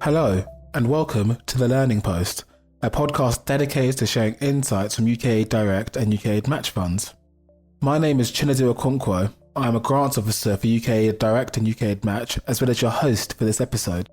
Hello, and welcome to The Learning Post, a podcast dedicated to sharing insights from UK Direct and UK Match funds. My name is Chinedu Okonkwo. I am a grants officer for UK Direct and UK Match, as well as your host for this episode.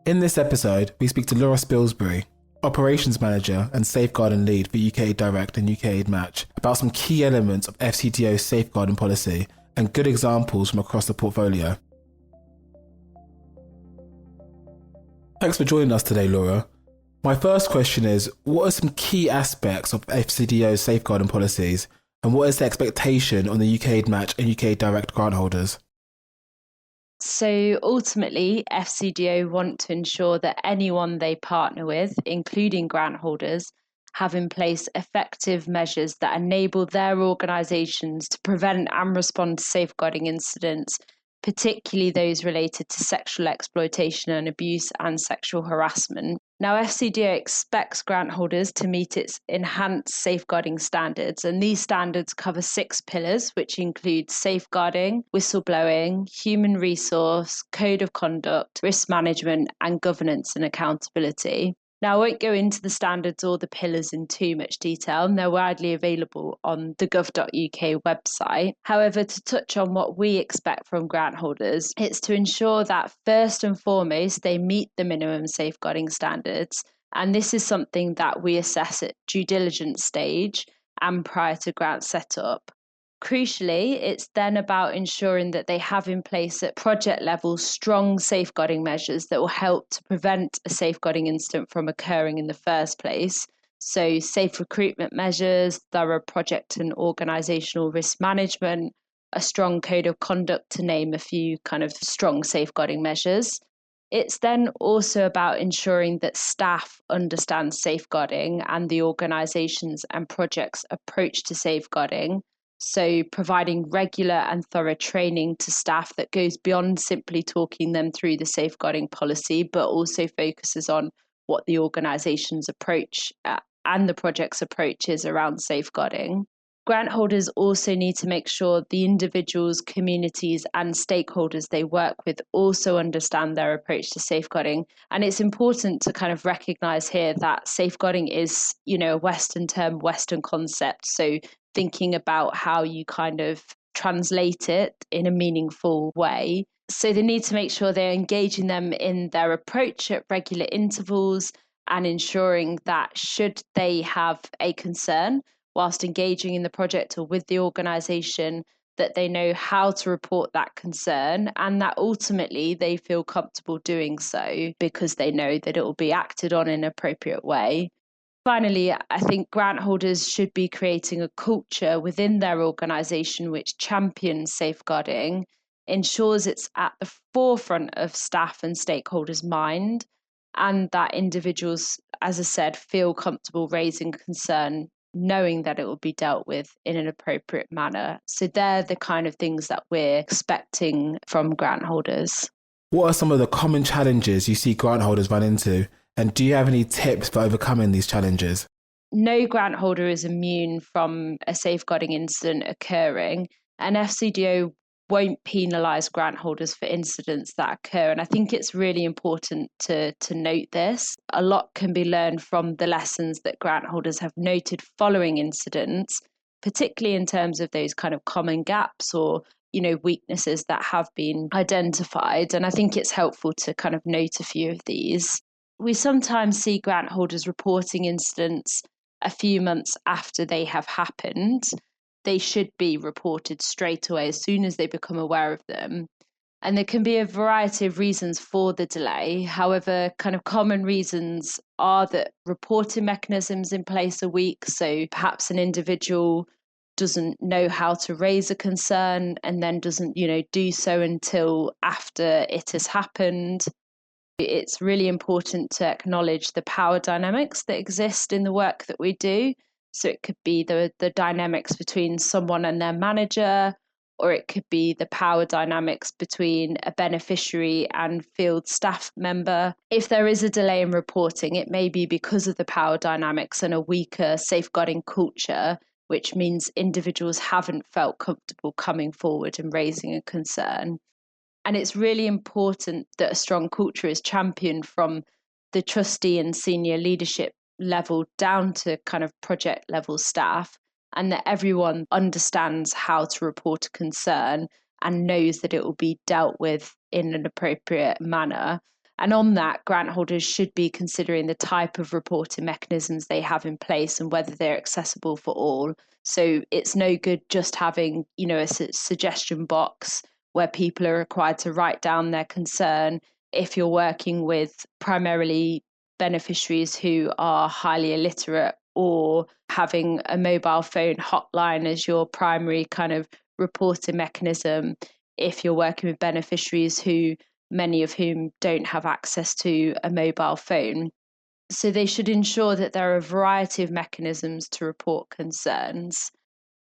In this episode, we speak to Laura Spilsbury, Operations Manager and Safeguarding Lead for UK Direct and UK Match, about some key elements of FCDO's safeguarding policy and good examples from across the portfolio. Thanks for joining us today, Laura. My first question is, what are some key aspects of FCDO's safeguarding policies, and what is the expectation on the UK Match and UK Direct grant holders? So ultimately, FCDO want to ensure that anyone they partner with, including grant holders, have in place effective measures that enable their organisations to prevent and respond to safeguarding incidents, particularly those related to sexual exploitation and abuse and sexual harassment. Now, FCDO expects grant holders to meet its enhanced safeguarding standards, and these standards cover 6 pillars, which include safeguarding, whistleblowing, human resource, code of conduct, risk management, and governance and accountability. Now, I won't go into the standards or the pillars in too much detail, and they're widely available on the gov.uk website. However, to touch on what we expect from grant holders, it's to ensure that first and foremost, they meet the minimum safeguarding standards. And this is something that we assess at due diligence stage and prior to grant setup. Crucially, it's then about ensuring that they have in place at project level strong safeguarding measures that will help to prevent a safeguarding incident from occurring in the first place. So safe recruitment measures, thorough project and organisational risk management, a strong code of conduct, to name a few kind of strong safeguarding measures. It's then also about ensuring that staff understand safeguarding and the organisation's and projects' approach to safeguarding. So providing regular and thorough training to staff that goes beyond simply talking them through the safeguarding policy, but also focuses on what the organisation's approach and the project's approach is around safeguarding. Grant holders also need to make sure the individuals, communities and stakeholders they work with also understand their approach to safeguarding. And it's important to kind of recognise here that safeguarding is, a Western term, Western concept. So thinking about how you kind of translate it in a meaningful way. So they need to make sure they're engaging them in their approach at regular intervals and ensuring that should they have a concern whilst engaging in the project or with the organisation, that they know how to report that concern and that ultimately they feel comfortable doing so because they know that it will be acted on in an appropriate way. Finally, I think grant holders should be creating a culture within their organisation which champions safeguarding, ensures it's at the forefront of staff and stakeholders' mind, and that individuals, as I said, feel comfortable raising concern, knowing that it will be dealt with in an appropriate manner. So they're the kind of things that we're expecting from grant holders. What are some of the common challenges you see grant holders run into? And do you have any tips for overcoming these challenges? No grant holder is immune from a safeguarding incident occurring, and FCDO won't penalise grant holders for incidents that occur. And I think it's really important to note this. A lot can be learned from the lessons that grant holders have noted following incidents, particularly in terms of those kind of common gaps or weaknesses that have been identified. And I think it's helpful to kind of note a few of these. We sometimes see grant holders reporting incidents a few months after they have happened. They should be reported straight away as soon as they become aware of them. And there can be a variety of reasons for the delay. However, kind of common reasons are that reporting mechanisms in place are weak. So perhaps an individual doesn't know how to raise a concern and then doesn't, do so until after it has happened. It's really important to acknowledge the power dynamics that exist in the work that we do. So it could be the dynamics between someone and their manager, or it could be the power dynamics between a beneficiary and field staff member. If there is a delay in reporting, it may be because of the power dynamics and a weaker safeguarding culture, which means individuals haven't felt comfortable coming forward and raising a concern. And it's really important that a strong culture is championed from the trustee and senior leadership level down to kind of project level staff, and that everyone understands how to report a concern and knows that it will be dealt with in an appropriate manner. And on that, grant holders should be considering the type of reporting mechanisms they have in place and whether they're accessible for all. So it's no good just having, a suggestion box where people are required to write down their concern if you're working with primarily beneficiaries who are highly illiterate, or having a mobile phone hotline as your primary kind of reporting mechanism if you're working with beneficiaries who many of whom don't have access to a mobile phone. So they should ensure that there are a variety of mechanisms to report concerns.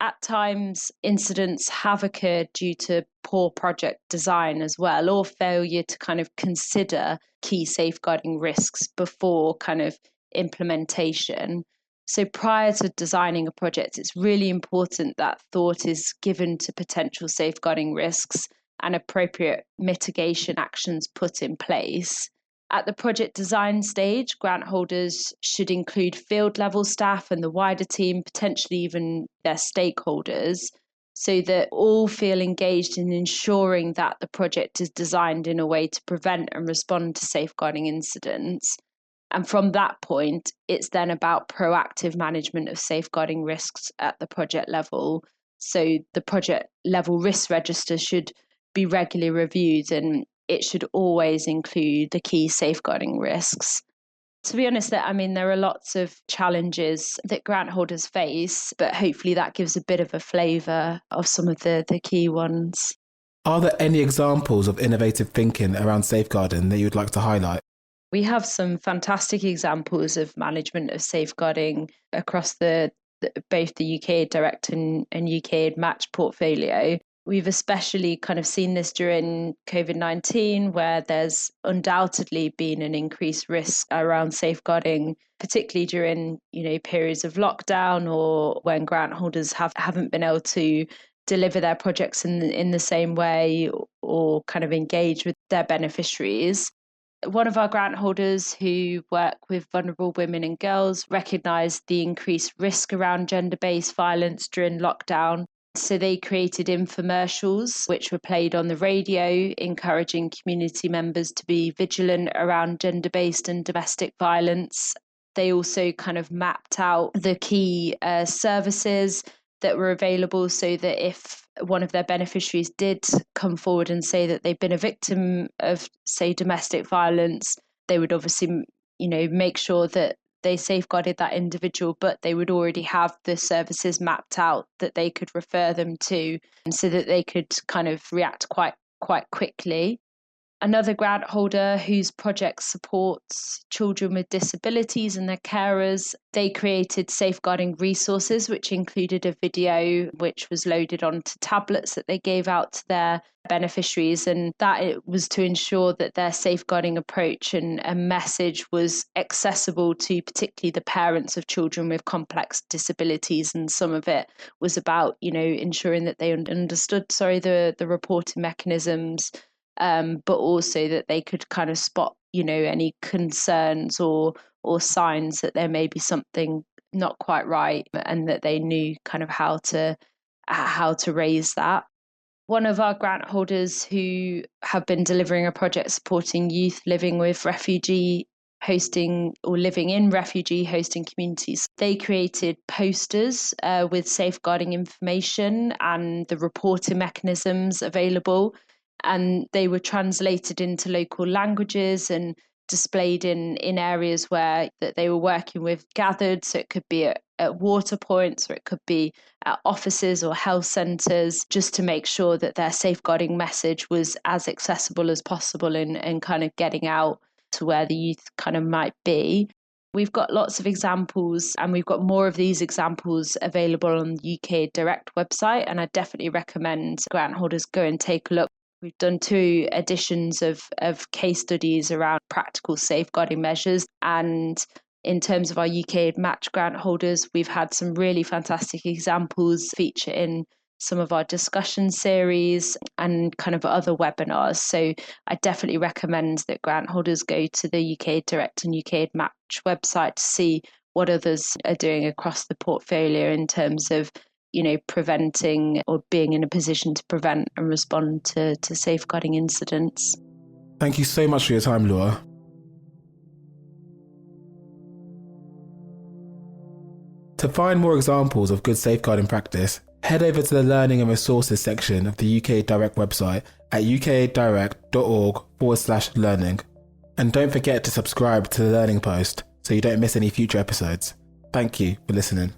At times, incidents have occurred due to poor project design as well, or failure to kind of consider key safeguarding risks before kind of implementation. So prior to designing a project, it's really important that thought is given to potential safeguarding risks and appropriate mitigation actions put in place. At the project design stage, grant holders should include field level staff and the wider team, potentially even their stakeholders, so that all feel engaged in ensuring that the project is designed in a way to prevent and respond to safeguarding incidents. And from that point, it's then about proactive management of safeguarding risks at the project level. So the project level risk register should be regularly reviewed, and it should always include the key safeguarding risks. To be honest, there are lots of challenges that grant holders face, but hopefully that gives a bit of a flavour of some of the key ones. Are there any examples of innovative thinking around safeguarding that you would like to highlight? We have some fantastic examples of management of safeguarding across both the UK Direct and UK Match portfolio. We've especially kind of seen this during COVID-19, where there's undoubtedly been an increased risk around safeguarding, particularly during, periods of lockdown or when grant holders haven't been able to deliver their projects in the same way or kind of engage with their beneficiaries. One of our grant holders who work with vulnerable women and girls recognised the increased risk around gender-based violence during lockdown. So they created infomercials which were played on the radio, encouraging community members to be vigilant around gender-based and domestic violence. They also kind of mapped out the key services that were available, so that if one of their beneficiaries did come forward and say that they've been a victim of, say, domestic violence, they would obviously, make sure that they safeguarded that individual, but they would already have the services mapped out that they could refer them to, and so that they could kind of react quite quickly. Another grant holder whose project supports children with disabilities and their carers, they created safeguarding resources, which included a video which was loaded onto tablets that they gave out to their beneficiaries. And that it was to ensure that their safeguarding approach and a message was accessible to particularly the parents of children with complex disabilities. And some of it was about, ensuring that they understood, the reporting mechanisms, but also that they could kind of spot, any concerns or signs that there may be something not quite right, and that they knew kind of how to raise that. One of our grant holders who have been delivering a project supporting youth living with refugee hosting or living in refugee hosting communities, they created posters with safeguarding information and the reporting mechanisms available, and they were translated into local languages and displayed in areas where that they were working with gathered. So it could be at water points, or it could be at offices or health centres, just to make sure that their safeguarding message was as accessible as possible and kind of getting out to where the youth kind of might be. We've got lots of examples, and we've got more of these examples available on the UK Direct website, and I definitely recommend grant holders go and take a look. We've done 2 editions of case studies around practical safeguarding measures, and in terms of our UK Match grant holders, we've had some really fantastic examples feature in some of our discussion series and kind of other webinars. So I definitely recommend that grant holders go to the UK Direct and UK Match website to see what others are doing across the portfolio in terms of, preventing or being in a position to prevent and respond to safeguarding incidents. Thank you so much for your time, Laura. To find more examples of good safeguarding practice, head over to the Learning and Resources section of the UK Direct website at ukdirect.org/learning. And don't forget to subscribe to the Learning Post so you don't miss any future episodes. Thank you for listening.